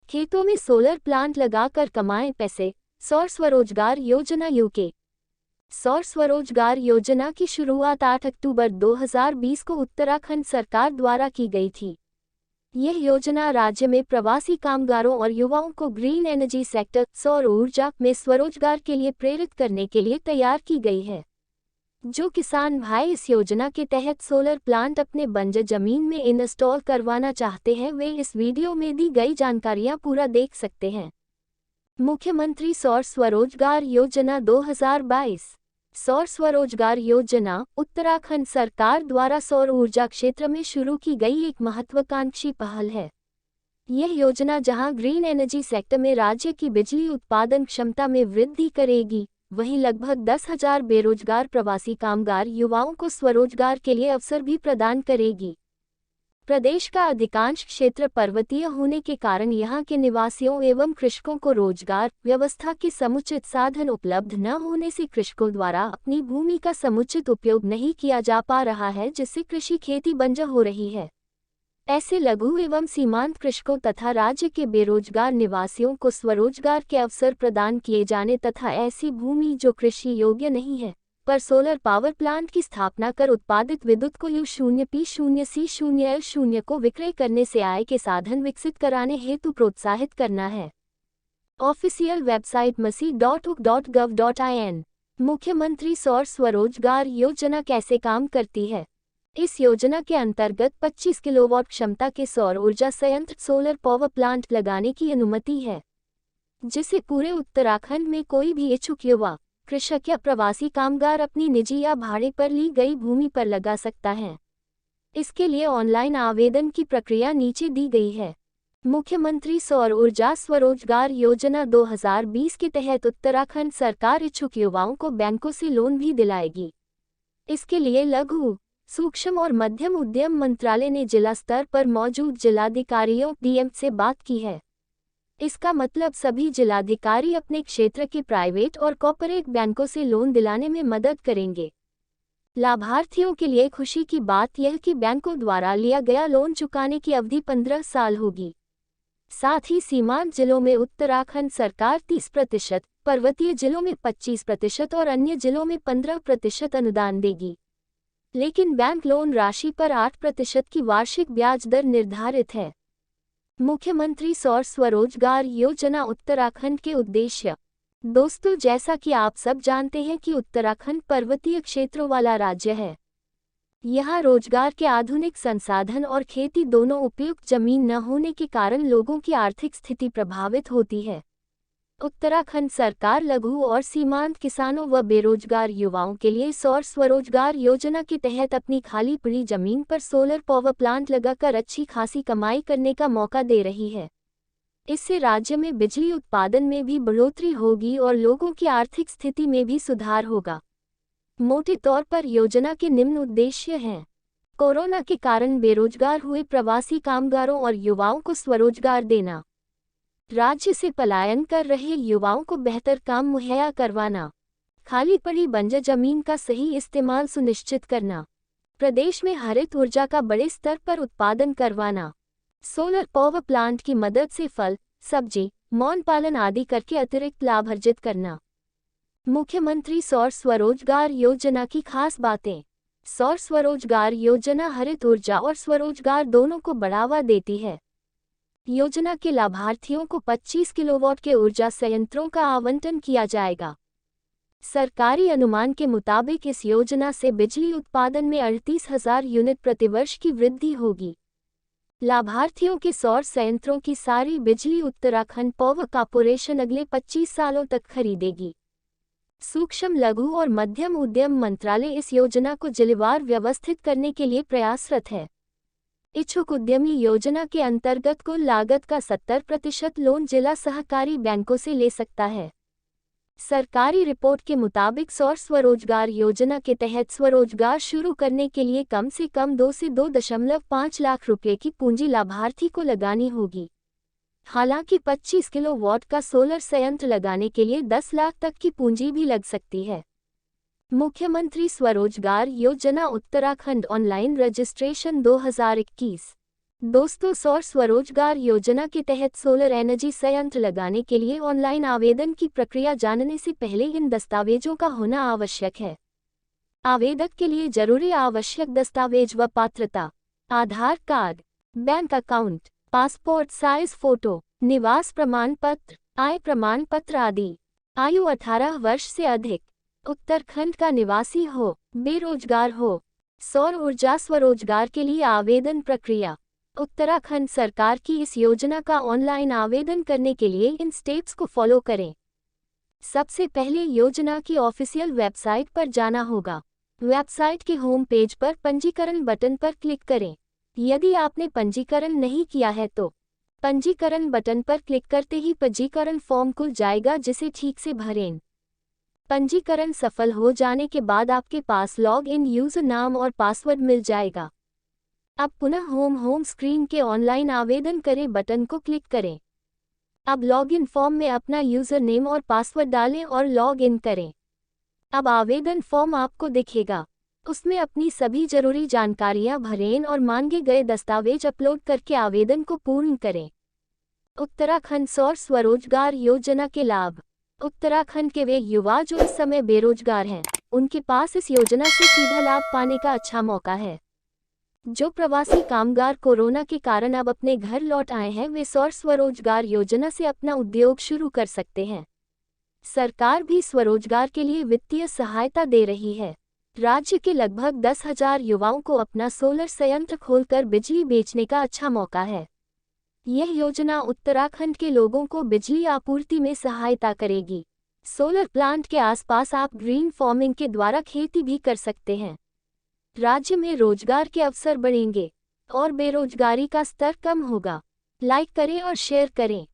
खेतों में solar plant लगाकर कमाएं पैसे। सौर स्वरोजगार योजना यूके। सौर स्वरोजगार योजना की शुरुआत 8 अक्टूबर 2020 को उत्तराखंड सरकार द्वारा की गई थी। यह योजना राज्य में प्रवासी कामगारों और युवाओं को ग्रीन एनर्जी सेक्टर सौर ऊर्जा में स्वरोजगार के लिए प्रेरित करने के लिए तैयार की गई है। जो किसान भाई इस योजना के तहत सोलर प्लांट अपने बंजर जमीन में इंस्टॉल करवाना चाहते हैं, वे इस वीडियो में दी गई जानकारियां पूरा देख सकते हैं। मुख्यमंत्री सौर स्वरोजगार योजना 2022। सौर स्वरोजगार योजना उत्तराखंड सरकार द्वारा सौर ऊर्जा क्षेत्र में शुरू की गई एक महत्वाकांक्षी पहल है। यह योजना जहां ग्रीन एनर्जी सेक्टर में राज्य की बिजली उत्पादन क्षमता में वृद्धि करेगी, वहीं लगभग 10,000 बेरोजगार प्रवासी कामगार युवाओं को स्वरोजगार के लिए अवसर भी प्रदान करेगी। प्रदेश का अधिकांश क्षेत्र पर्वतीय होने के कारण यहां के निवासियों एवं कृषकों को रोजगार व्यवस्था के समुचित साधन उपलब्ध न होने से कृषकों द्वारा अपनी भूमि का समुचित उपयोग नहीं किया जा पा रहा है, जिससे कृषि खेती बंजर हो रही है। ऐसे लघु एवं सीमांत कृषकों तथा राज्य के बेरोजगार निवासियों को स्वरोजगार के अवसर प्रदान किए जाने तथा ऐसी भूमि जो कृषि योग्य नहीं है पर सोलर पावर प्लांट की स्थापना कर उत्पादित विद्युत को U0P0C0L0 को विक्रय करने से आय के साधन विकसित कराने हेतु प्रोत्साहित करना है। Official website masi.uk.gov.in। मुख्यमंत्री सौर स्वरोजगार योजना कैसे काम करती है? इस योजना के अंतर्गत 25 किलोवाट क्षमता के सौर ऊर्जा संयंत्र सोलर पावर प्लांट लगाने की अनुमति है, जिसे पूरे उत्तराखंड में कोई भी इच्छुक युवा, कृषक या प्रवासी कामगार अपनी निजी या भाड़े पर ली गई भूमि पर लगा सकता है। इसके लिए ऑनलाइन आवेदन की प्रक्रिया नीचे दी गई है। मुख्यमंत्री सौर ऊर्जा स्वरोजगार योजना 2020 के तहत उत्तराखंड सरकार इच्छुक युवाओं को बैंकों से लोन भी दिलाएगी। इसके लिए लघु, सूक्ष्म और मध्यम उद्यम मंत्रालय ने जिला स्तर पर मौजूद जिलाधिकारियों डीएम से बात की है। इसका मतलब सभी जिलाधिकारी अपने क्षेत्र के प्राइवेट और कॉर्पोरेट बैंकों से लोन दिलाने में मदद करेंगे। लाभार्थियों के लिए खुशी की बात यह कि बैंकों द्वारा लिया गया लोन चुकाने की अवधि 15 साल होगी। साथ ही सीमांत जिलों में उत्तराखंड सरकार 30%, पर्वतीय जिलों में 25% और अन्य जिलों में 15% अनुदान देगी। लेकिन बैंक लोन राशि पर 8% की वार्षिक ब्याज दर निर्धारित है। मुख्यमंत्री सौर स्वरोजगार योजना उत्तराखंड के उद्देश्य। दोस्तों, जैसा कि आप सब जानते हैं कि उत्तराखंड पर्वतीय क्षेत्रों वाला राज्य है। यहाँ रोजगार के आधुनिक संसाधन और खेती दोनों उपयुक्त जमीन न होने के कारण लोगों की आर्थिक स्थिति प्रभावित होती है। उत्तराखंड सरकार लघु और सीमांत किसानों व बेरोजगार युवाओं के लिए सौर स्वरोजगार योजना के तहत अपनी खाली पड़ी जमीन पर सोलर पावर प्लांट लगाकर अच्छी खासी कमाई करने का मौका दे रही है। इससे राज्य में बिजली उत्पादन में भी बढ़ोतरी होगी और लोगों की आर्थिक स्थिति में भी सुधार होगा। मोटे तौर पर योजना के निम्न उद्देश्य हैं। कोरोना के कारण बेरोजगार हुए प्रवासी कामगारों और युवाओं को स्वरोजगार देना, राज्य से पलायन कर रहे युवाओं को बेहतर काम मुहैया करवाना, खाली पड़ी बंजर जमीन का सही इस्तेमाल सुनिश्चित करना, प्रदेश में हरित ऊर्जा का बड़े स्तर पर उत्पादन करवाना, सोलर पावर प्लांट की मदद से फल, सब्जी, मौन पालन आदि करके अतिरिक्त लाभ अर्जित करना। मुख्यमंत्री सौर स्वरोजगार योजना की खास बातें। सौर स्वरोजगार योजना हरित ऊर्जा और स्वरोजगार दोनों को बढ़ावा देती है। योजना के लाभार्थियों को 25 किलोवाट के ऊर्जा संयंत्रों का आवंटन किया जाएगा। सरकारी अनुमान के मुताबिक इस योजना से बिजली उत्पादन में 38,000 यूनिट प्रतिवर्ष की वृद्धि होगी। लाभार्थियों के सौर संयंत्रों की सारी बिजली उत्तराखंड पावर कॉर्पोरेशन अगले 25 सालों तक खरीदेगी। सूक्ष्म, लघु और मध्यम उद्यम मंत्रालय इस योजना को जिलेवार व्यवस्थित करने के लिए प्रयासरत है। इच्छुक उद्यमी योजना के अंतर्गत कुल लागत का 70% लोन जिला सहकारी बैंकों से ले सकता है। सरकारी रिपोर्ट के मुताबिक सौर स्वरोजगार योजना के तहत स्वरोजगार शुरू करने के लिए कम से कम 2 से 2.5 लाख रुपये की पूंजी लाभार्थी को लगानी होगी। हालांकि 25 किलोवाट का सोलर संयंत्र लगाने के लिए 10 लाख तक की पूंजी भी लग सकती है। मुख्यमंत्री स्वरोजगार योजना उत्तराखंड ऑनलाइन रजिस्ट्रेशन 2021। दोस्तों, सौर स्वरोजगार योजना के तहत सोलर एनर्जी संयंत्र लगाने के लिए ऑनलाइन आवेदन की प्रक्रिया जानने से पहले इन दस्तावेजों का होना आवश्यक है। आवेदक के लिए जरूरी आवश्यक दस्तावेज व पात्रता: Aadhaar card, bank account, passport size photo, निवास प्रमाण पत्र, आय प्रमाण पत्र आदि। आयु 18 वर्ष से अधिक, उत्तराखंड का निवासी हो, बेरोजगार हो। सौर ऊर्जा स्वरोजगार के लिए आवेदन प्रक्रिया: उत्तराखंड सरकार की इस योजना का ऑनलाइन आवेदन करने के लिए इन स्टेप्स को फॉलो करें। सबसे पहले योजना की ऑफिशियल वेबसाइट पर जाना होगा। वेबसाइट के होम पेज पर पंजीकरण बटन पर क्लिक करें। यदि आपने पंजीकरण नहीं किया है तो पंजीकरण बटन पर क्लिक करते ही पंजीकरण फॉर्म खुल जाएगा, जिसे ठीक से भरें। पंजीकरण सफल हो जाने के बाद आपके पास लॉग इन यूजर नाम और पासवर्ड मिल जाएगा। अब पुनः होम स्क्रीन के ऑनलाइन आवेदन करें बटन को क्लिक करें। अब लॉगिन फॉर्म में अपना यूजर नेम और पासवर्ड डालें और लॉग इन करें। अब आवेदन फॉर्म आपको दिखेगा। उसमें अपनी सभी जरूरी जानकारियां भरें और मांगे गए दस्तावेज अपलोड करके आवेदन को पूर्ण करें। उत्तराखंड सौर स्वरोजगार योजना के लाभ: उत्तराखंड के वे युवा जो इस समय बेरोजगार हैं, उनके पास इस योजना से सीधा लाभ पाने का अच्छा मौका है। जो प्रवासी कामगार कोरोना के कारण अब अपने घर लौट आए हैं, वे सौर स्वरोजगार योजना से अपना उद्योग शुरू कर सकते हैं। सरकार भी स्वरोजगार के लिए वित्तीय सहायता दे रही है। राज्य के लगभग 10,000 युवाओं को अपना सोलर संयंत्र खोलकर बिजली बेचने का अच्छा मौका है। यह योजना उत्तराखंड के लोगों को बिजली आपूर्ति में सहायता करेगी। सोलर प्लांट के आसपास आप ग्रीन फार्मिंग के द्वारा खेती भी कर सकते हैं। राज्य में रोजगार के अवसर बढ़ेंगे और बेरोजगारी का स्तर कम होगा। लाइक करें और शेयर करें।